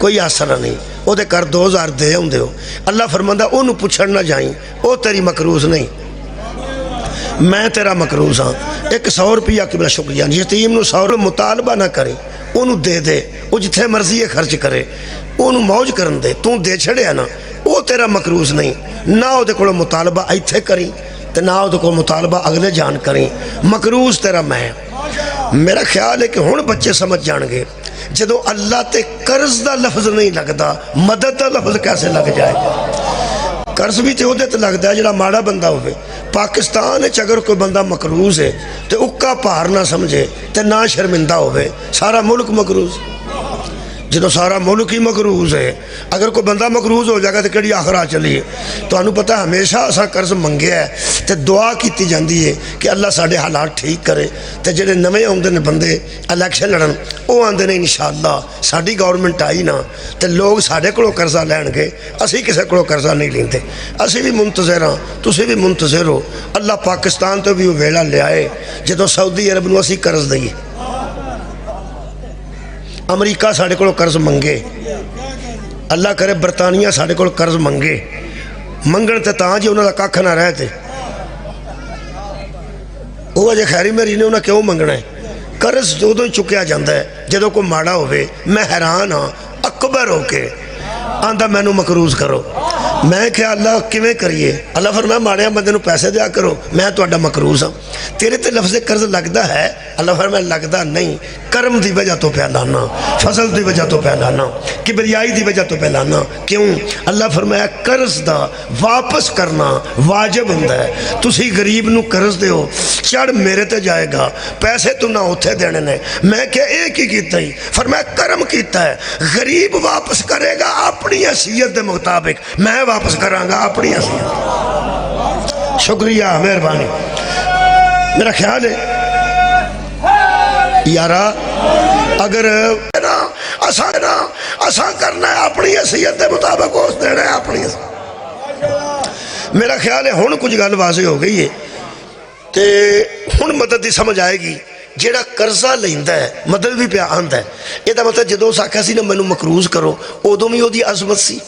कोई आसरा नहीं, वो कर 2000 दे आउंदे हो। अल्लाह फरमांदा ओनू पुछण ना जाई, वो तेरी मकरूज नहीं, मैं तेरा मकरूज हाँ। एक 100 रुपया किबला शुक्रिया, यतीम नूं 100 मुतालबा ना करे, ओनू दे दे, वो जिथे मर्जी है खर्च करे, ओनू मौज करन दे। तू दे छड़िया ना, वो तेरा मकरूज नहीं। ना वो कोल मुतालबा इत्थे करी ते ना वो कोल मुतालबा अगले जान करी, मकरूज तेरा मैं। मेरा ख्याल है कि हुण बच्चे समझ जाणगे, जदों अल्लाह ते कर्ज का लफ्ज़ नहीं लगता, मदद का लफ्ज़ कैसे लग जाए। कर्ज भी तो वो लगता है जो माड़ा बंदा हो। पाकिस्तान अगर कोई बंदा मकरूज है तो उक्का भार ना समझे तो ना शर्मिंदा हो, सारा मुल्क मकरूज। जो सारा मुल्क ही मकरूज है, अगर कोई बंदा मकरूज हो जाएगा तो कड़ी आखरा चली। तो पता हमेशा असा कर्ज मंगे है तो दुआ की जाती है कि अल्लाह साढ़े हालात ठीक करे। तो जोड़े नवे आते हैं बंदे इलैक्शन लड़न, वो आते हैं इंशाअल्लाह साड़ी गौरमेंट आई ना तो लोग साढ़े को कर्जा लैणगे, असी किसी को कर्जा नहीं लेंगे। असी भी मुंतज़िर हाँ, तुसी भी मुंतज़िर हो। अल्लाह पाकिस्तान तो भी वो वेला लियाए जो सऊदी अरब नूं असी कर्ज दईए, अमरीका साढ़े को कर्ज मंगे, अल्लाह करे बरतानिया साढ़े को कर्ज मंगे। मंगण तो तां जी उन्होंने कख ना रहे थे, वो अजे खैरी मेरी ने उन्हें क्यों मंगना है। कर्ज उदों ही चुकया जाता है जो कोई माड़ा होवे। मैं हैरान हाँ, अकबर होके आंदा मैनू मकरूज करो। मैं क्या अल्लाह किवें करिए। अल्लाह फरमाया माड़िया बंदे नूं पैसे दिया करो, मैं तुहाडा मकरूज हाँ। तेरे ते लफ्ज़ कर्ज लगता है, अल्लाह फरमाया लगता नहीं, करम की वजह तो पै लाना, फसल की वजह तो पै लाना, किबरियाई की वजह तो पै लाना। क्यों? अल्लाह फरमाया कर्ज दा वापस करना वाजिब हुंदा है। तुसी गरीब नूं कर्ज दिओ, चढ़ मेरे ते जाएगा, पैसे तू ना उत्थे देने ने। मैं क्या ये की कीता ही? फरमाया करम कीता है, गरीब वापस करेगा अपनी हैसियत के मुताबिक, मैं वापस करांगा अपनी हैसियत। शुक्रिया, मेहरबानी। मेरा ख्याल है यारा, अगर असा करना है अपनी हैसियत के मुताबिक, उस देना है अपनी। मेरा ख्याल है हुण कुछ गल वाज़े हो गई है तो हुण मदद की समझ आएगी। जेड़ा कर्जा लैंदा है मदद भी पिया आंदा है। यदा मतलब जो उस आख्या सी ना मैनू मकरूज करो, उदों भी वो अजमत सी।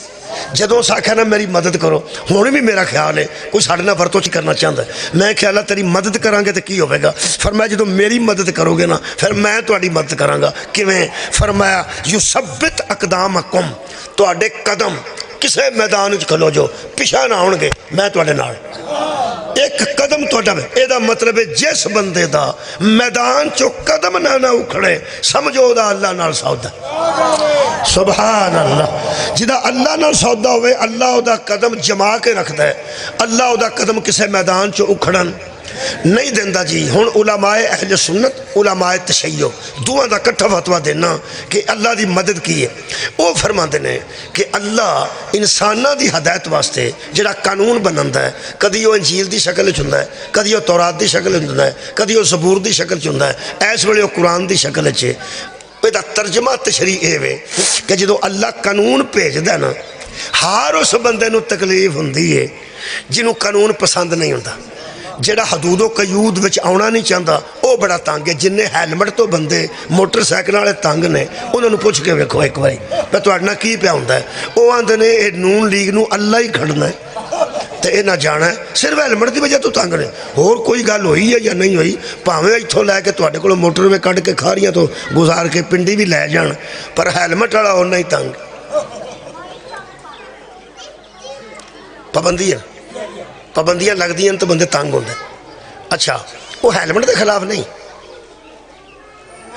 जदों उस आख्या ना मेरी मदद करो, हुण भी मेरा ख्याल है कोई साढ़े नाल वरतों करना चाहता है। मैं ख्याल है तेरी मदद करांगे तो की होगा। फरमाया जो मेरी मदद करोगे ना फिर मैं तुहाडी मदद करांगा। किवें? फरमाया युसब्बित अकदामकुम, तुहाडे कदम किसी मैदान च खलो जो पिछा ना आउणगे, मैं तुहाडे नाल। एक कदम तुहाडा, एदा मतलब है जिस बंदे दा मैदान चो कदम ना उखड़े, समझो उहदा अल्लाह नाल सौदा। सुभान अल्लाह। जिदा अल्लाह नाल सौदा होवे, अल्लाह उहदा कदम जमा के रखता है। अल्लाह उहदा कदम किसी मैदान चो उखड़न नहीं देंदा जी। हुण उलमाए अहले सुन्नत, उलमाए तशय्यो दोवां दा इकट्ठा फतवा देना कि अल्लाह की मदद की है। वो फरमाते हैं कि अल्लाह इंसानां दी हदायत वास्ते जिहड़ा कानून बनांदा है, कदी वो इंजील की शक्ल च हुंदा है, कदी वो तौरात की शक्ल च हुंदा है, कदी वो ज़बूर की शक्ल च हुंदा है, इस वेले वो कुरान की शक्ल च। इसदा तर्जमा तशरीह ये वे कि जो अल्लाह कानून भेजदा ना, हर उस बंदे नूं तकलीफ हुंदी है जिन्हों कानून पसंद नहीं हुंदा। जेड़ा हदूदो कयूद विच आउणा नहीं चाहता वह बड़ा तंग है। जिन्हें हैलमेट तो बंदे मोटरसाइकिल वाले तंग ने, उन्होंने पुछ के वेखो एक बार मैं तुहाडे नाल की पिया हुंदा है। वो आंदे ने ये नून लीग नूं अल्लाह ही खड़ना है तो ये ना जाना है, सिर्फ हैलमेट की वजह तो तंग ने। होर कोई गल हुई है या नहीं हुई, भावें इत्थों लैके तुहाडे कोलों मोटरवे कढ़ के खारियां तो गुजार के पिंडी भी लै जाण, पर हैलमेट वाला उन्ना ही तंग। पाबंदियां लगदियां तो बंदे तंग होंदे। अच्छा, वो हैलमेट के खिलाफ नहीं,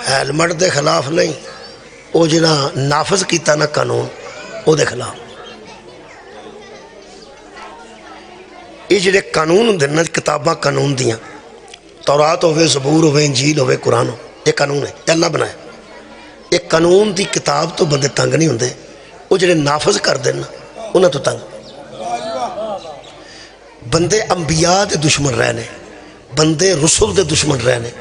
हैलमेट के खिलाफ नहीं, वो जिन्ना नाफज किया ना कानून वो खिलाफ। ये जोड़े कानून होंगे ना, किताबां कानून दियाँ, तौरात होवे, ज़बूर होवे, इंजील होवे, कुरान हो, ये कानून है, अल्लाह बनाया। ये कानून की किताब तो बंदे तंग नहीं होंगे, वो जोड़े नाफज करते हैं ना उन्होंने तो तंग। बंदे अंबिया के दुश्मन रहे ने, बंदे रसूल के दुश्मन रहे ने।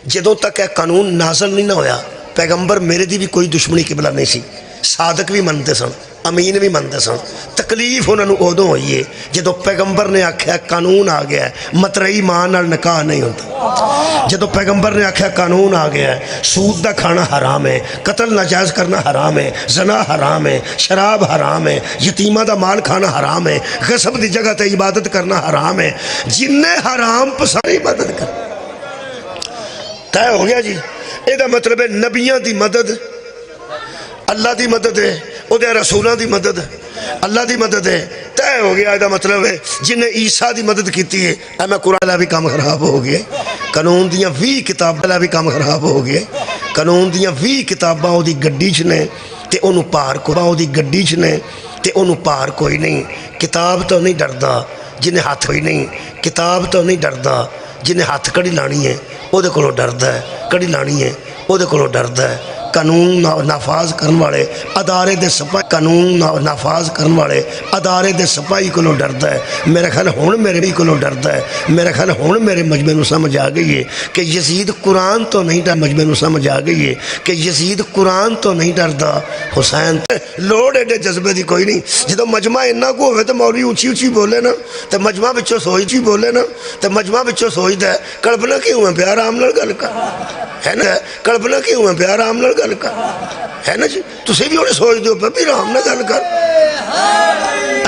जदों तक यह कानून नाज़िल नहीं ना होया, पैगंबर मेरे दी भी कोई दुश्मनी किबला नहीं सी, सादक भी मनते सन, अमीन भी मनते सन। तकलीफ उन्होंने उदों हुई है जो पैगंबर ने आख्या कानून आ गया मतरई मां नाल निकाह नहीं होता। जो पैगंबर ने आख्या कानून आ गया सूद का खाना हराम है, कतल नाजायज़ करना हराम है, जना हराम है, शराब हराम है, यतीमा का माल खाना हराम है, गसब की जगह पर इबादत करना हराम है। जिन्हें हराम पसंद इबादत कर तय हो गया जी। यदा मतलब है नबियां की मदद अल्लाह की मदद है, उहदे रसूलों की मदद अल्लाह की मदद है, तय हो गया। यदा मतलब है जिन्हें ईसा की मदद की है मैं कुरान वाला भी काम खराब हो गया, कानून दियाँ 20 किताबां वाला भी काम खराब हो गया। कानून दियाँ 20 किताबां उहदी गड्डी च ने ते उहनूं पार उहदी गड्डी च ने ते उहनूं पार कोई नहीं। किताब तो नहीं डरदा जिन्हें हाथ कोई नहीं, किताब तो नहीं डरदा जिन्हें हाथ कड़ी लानी है उहदे कोलों डरदा है, कड़ी लानी है उहदे कोलों डरदा है। कानून नाफाज करने वाले अदारे दे सिपाही कानून नाफाज करने वाले अदारे दे सिपाही कोलों डरदा है। मेरा ख्याल हुण मेरे भी कोलों डरदा है। मेरा ख्याल हुण मेरे मजमे नूं समझ आ गई है कि यजीद कुरान तो नहीं डर मजमे नूं समझ आ गई है कि यजीद कुरान तो नहीं डरदा। हुसैन लोड़ एडे जज्बे की कोई नहीं। जो मजमा इन्ना को होवे तो मौलवी उची उची बोले ना तो मजमा विचों सोची बोले ना तो मजमा विचों सोचदा है कल्पना क्यों है प्यार आराम नाल गल कर है ना, कल्पना क्यों है प्यार आराम नाल गल कर है ना जी। तुसीं भी हुण सोचदे हो भी आराम नाल गल कर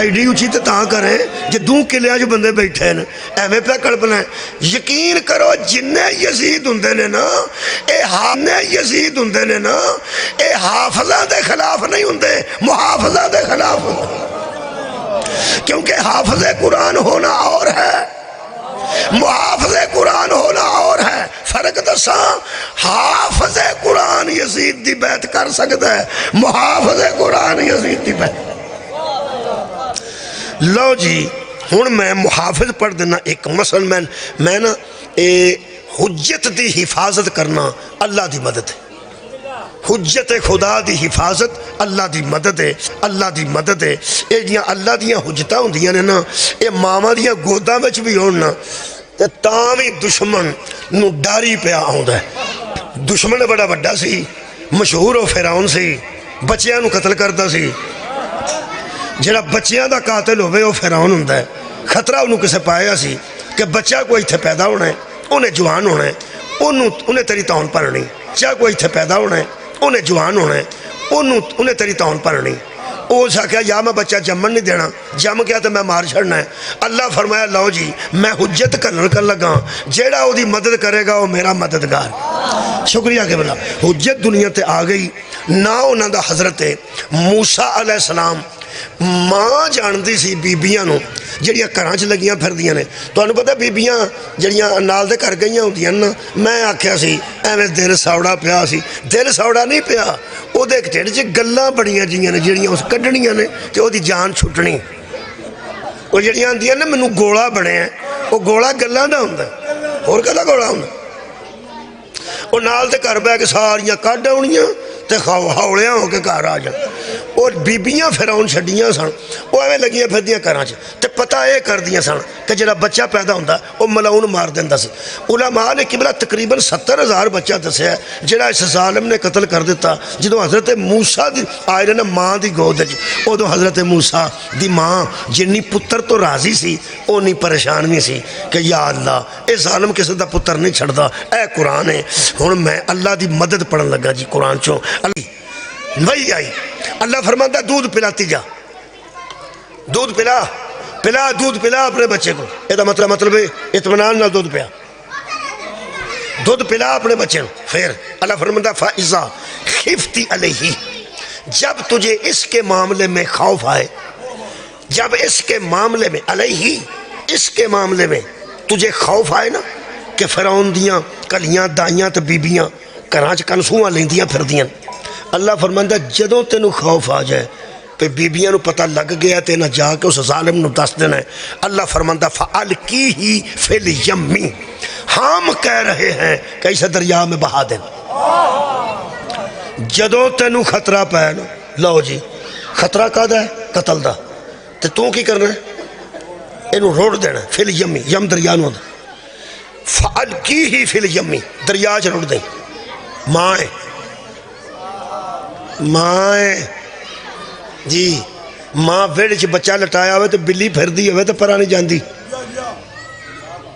एडी उची तो तां करें जे 2 किलियां च बंदे बैठे न एवें पिया कल्पना है। यकीन करो जिन्ने यजीद हुंदे ने ना यजीद हुंदे ने ना ये हाफिज़ां दे खिलाफ नहीं हुंदे, मुहाफिज़ां दे खिलाफ हुंदे। क्योंकि हाफिज़े कुरान होना और है, मुहाफिज़े कुरान होना और है। फर्क दसा हाफिज़े कुरान यजीद दी बैत कर सकता है, मुहाफिज़े कुरान यजीद दी बैत। लो जी हुण मैं मुहाफिज पढ़ देना एक मसल मैं ना हुज्जत की हिफाजत करना अल्लाह की मदद है। हुज्जत खुदा की हिफाजत अल्लाह की मदद है, अल्लाह की मदद है। ये जियां अल्लाह दियां हुज्जतां हुंदियां ने ना ये मावां दियां गोदां विच भी होण ना ते तां भी दुश्मन नूं डर ही पिया आउंदा है। दुश्मन बड़ा वड्डा सी, मशहूर हो फिरौन सी, बच्चियां नूं कतल करदा सी। जिहड़ा बच्चियां दा कातिल होवे वो फिरौन हुंदा है। खतरा उन्होंने किसे पाया सी कि बच्चा कोई इत्थे पैदा होना है, उन्हें जवान होना है, उन्हें तेरी तौन भरनी। बच्चा कोई इत्थे पैदा होना है, उन्हें जवान होना है, उन्हें तेरी तौन भरनी। उस आख्या या मैं बच्चा जमन नहीं देना, जम गया तो मैं मार छड़ना है। अल्लाह फरमाया लो जी मैं हुज्जत कर लगा, जेड़ा उसकी मदद करेगा वो मेरा मददगार। शुक्रिया के बोला हुज्जत दुनिया ते आ गई ना। उन्हों का हज़रत मूसा अलैहिस्सलाम मां जानती सी बीबियां नूं जिहड़ियां घरां च लगियां फिरदियां ने। तुहानूं पता बीबियां जिहड़ियां नाल दे घर गईयां हुंदियां ना, मैं आख्या सी एवें दिल सौड़ा पिया सी। दिल सौड़ा नहीं पिया, उहदे ढिड च गल्लां बड़ियां जिहियां ने जिहड़ियां उस कड्ढणियां ने ते उहदी जान छुट्टनी। वो जिहड़ियां आंदियां ने मैनूं गोला बणिया, वो गोला गल्लां दा हुंदा, होर कहदा गोला हुंदा। वो नाल दे घर बह के सारियां कड्ढ आउणियां ते हौलियां हो के घर आ जा। और बीबियां फिरौन छड्डियां सन, वो एवें लगियां फिरदियां घरां च ते पता यह करदियां सन कि जिहड़ा बच्चा पैदा हुंदा वो मलाउन मार दिंदा सी। उलमा ने किबला तकरीबन 70,000 बच्चा दस्सिया जिहड़ा इस जालिम ने कतल कर दिता। जदों हज़रत मूसा दी आए ने ना मां दी गोद च, उदों हज़रत मूसा दी मां जिन्नी पुत्र तो राजी सी उन्नी परेशान भी सी कि या अल्लाह ये जालिम किसी का पुत्र नहीं छड्डदा। ए कुरान है। हुण मैं अल्लाह की मदद पढ़न लगा जी कुरान चों वही आई। अल्लाह फरमाता दूध पिलाती जा, दूध पिला पिला दूध पिला अपने बच्चे को। यदा मतलब इत्मीनान नाल दूध पिया, दूध पिला अपने बच्चे को। फिर अल्लाह फरमाता फाइज़ा खिफ्ती अलैहि, जब तुझे इसके मामले में खौफ आए, जब इसके मामले में अलैहि इसके मामले में तुझे खौफ आए ना कि फिरौन दियां कलियां दाइयां ते बीबियां घरां च कनसूआं लैंदियां फिरदियां। अल्लाह फरमांदा जदों तेनू खौफ आ जाए तो बीबियां नू पता लग गया तो ना जाके उस जालिम नू दस देना है। अल्लाह फरमांदा फ़अल की ही फिल यम्मी, हम कह रहे हैं कि इसे दरिया में बहा देना। जदों तेनू खतरा पै ना, लो जी खतरा काहदा है? कतल दा, ते तू की करना है? इनू रोड़ देना। फिल यम्मी, यम दरिया नू आंदा। फ़अल की ही फिल यम्मी, दरिया च रुड़ दे। माए जी मां वेड़ च बच्चा लटाया हो तो बिल्ली फिरदी हो तो परा नहीं जाती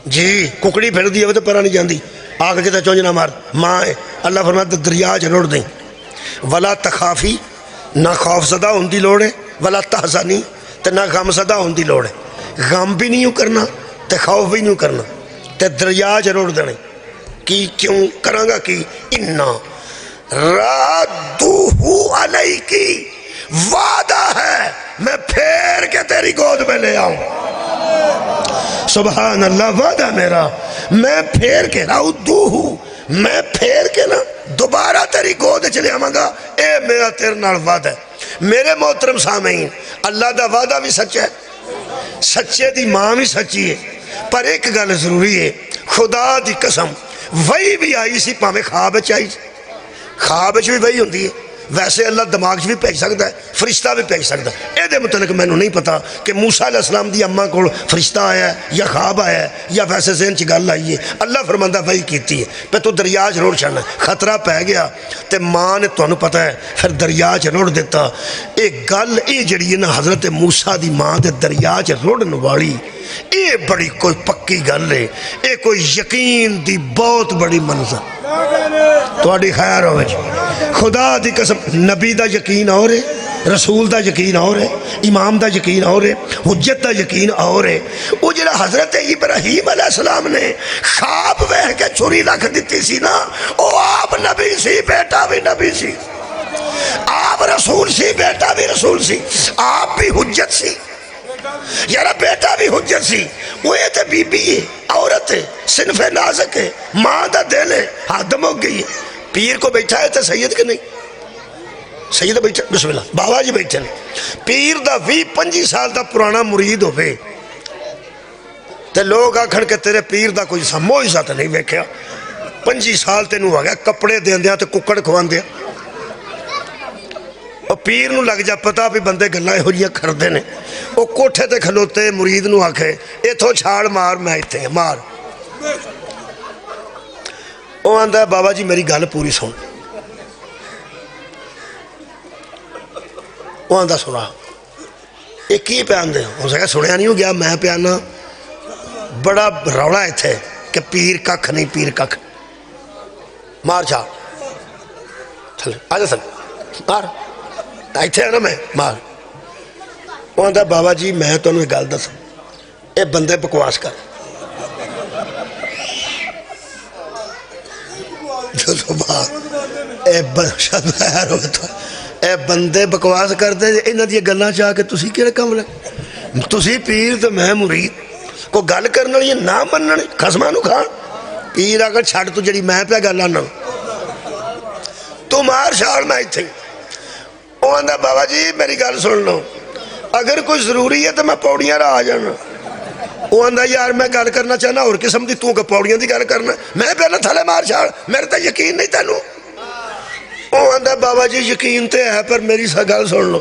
जी, कुकड़ी फिरदी हो तो परा नहीं जाती, आग के चुंझ ना मार मां है। अल्लाह फरमाता दरिया च रुड़ दें, वला तखाफी ना खौफ सदा होने की लोड़ है, वला तहज़नी तो ना गम सदा होने की लोड़ है। गम भी नहीं करना तो खौफ भी नहीं करना, तो दरिया च रुड़ देने की क्यों करांगा कि इन्ना रादूहु अलैकी, वादा है मैं फेर के तेरी गोद में ले आऊं। सुभान अल्लाह, वादा मेरा मैं फेर के रादूहु, मैं फेर के ना दोबारा तेरी गोद च ले आवांगा। ए मेरा तेरे नाल वादा है। मेरे मोहतरम सामीन, अल्लाह दा वादा भी सच्चा है, सच्चे दी मां भी सच्ची है, पर एक गल जरूरी है, खुदा दी कसम वही भी आई सी भावें ख्वाब आई, ख्वाब भी वही होंगी है। वैसे अल्लाह दिमाग भी भेज सकता है, फरिश्ता भी भेज सकता है। ये मुतलक मैनू नहीं पता कि मूसा अलैहिस्सलाम दी अम्मा को फरिश्ता आया या ख्वाब आया या वैसे जहन च गल आई है। अल्लाह फरमांदा वही की है पे तू दरिया च रुड़ छड़ना, खतरा पै गया तो मां ने तुहानू पता है फिर दरिया च रुड़ दिता। ये गल ये जड़ी है ना हज़रत मूसा दी मां दे दरिया च रुड़न वाली, ये बड़ी कोई पक्की गल है, ये कोई यकीन दी बहुत बड़ी मंज़र थोड़ी खैर हो। खुदा दी कसम, नबी दा यकीन और है, रसूल दा यकीन और है, इमाम दा यकीन और है, हुज्जत दा यकीन और है। वो जो हज़रत इब्राहीम अलैहिस्सलाम ने ख्वाब वह के छुरी रख दी सी ना, वो आप नबी सी, बेटा भी नबी सी, आप रसूल सी, बेटा भी रसूल सी, आप भी हुज्जत सी, यार बेटा भी हुज्जत सी। वो ये तो बीबी है, औरत है, सिनफे नाज़क है, मां दा दिल है, हद मुक गई है। पीर को बैठा है तो सैयद के नहीं, सैयद बैठा बिस्मिल्लाह बाबा जी बैठे ने। पीर दा 20-25 साल का पुराना मुरीद होवे तो लोग आखन के तेरे पीर दा कोई समो ही सत नहीं वेख्या, 25 साल तेनू हो गया कपड़े देंदे तो कुकड़ खवांदे। और पीर नू लग जा पता भी बंदे गल्लां इहो जिहियां करदे ने। वो कोठे ते खलोते मुरीद नू आखे इथों छाल मार, मैं इत्थे मार। वो आंदा बाबा जी मेरी गल पूरी सुन। वो आंदा सुना, ये की प्यादे हो सके सुनिया नहीं हो गया, मैं प्याना बड़ा रौला इत्थे कि पीर कख नहीं, पीर कख मार छाल थले आजा सन मार इत्थे है ना मैं मार। वो आंदा बाबा जी मैं तुहानू एक गल दस, ये बंदे बकवास कर, बंदे बकवास करते इन्हां दी गल्लां च आके तुसीं किहड़े कम लगे, तुसीं पीर तो मैं मुरीद, कोई गल करने वाली ना मनण खसमां नूं खाण। पीर आकर छड्ड तू जिहड़ी मैं पिया गल आना, तू मार छाल मैं इत्थे। वो आंदा बाबा जी मेरी गल सुन लो, अगर कोई जरूरी है तो मैं पौड़ियां आ जाना। वो आंदा यार मैं गल करना चाहना होर किस्म की, तू पौड़ियां की गल करना, मैं पहले थले मार छाल, मेरे तो यकीन नहीं तेनू। वो आंदा बाबा जी यकीन तो है पर मेरी सा गल सुन लो,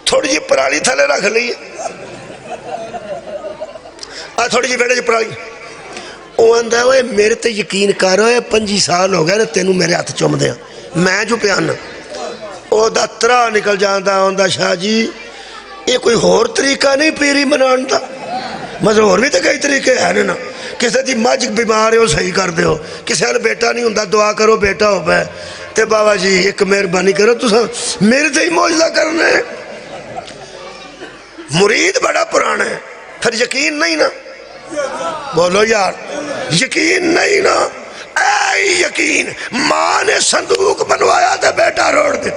थोड़ी जी पराली थले रख ली, थोड़ी जी बेड़े च पराली। वो आंदा ओए मेरे ते यकीन कर, 25 साल हो गए तेनू मेरे हथ चुमदे, मैं जो प्याना। ओदा त्रा निकल जाता, आंदा शाह जी ये कोई होर तरीका नहीं पीरी मनाने का, मतलब होर भी तो कई तरीके है ना। किसी की मझ बीमार है सही कर दो, किसी वाल बेटा नहीं होंदा दुआ करो बेटा हो पाए, तो बाबा जी एक मेहरबानी करो तुस मेरे ते ही मौजदा करना है। मुरीद बड़ा पुराना है, फिर यकीन नहीं ना, बोलो यार यकीन नहीं ना। ऐ यकीन मां ने संदूक बनवाया तो बेटा रोड़ दे,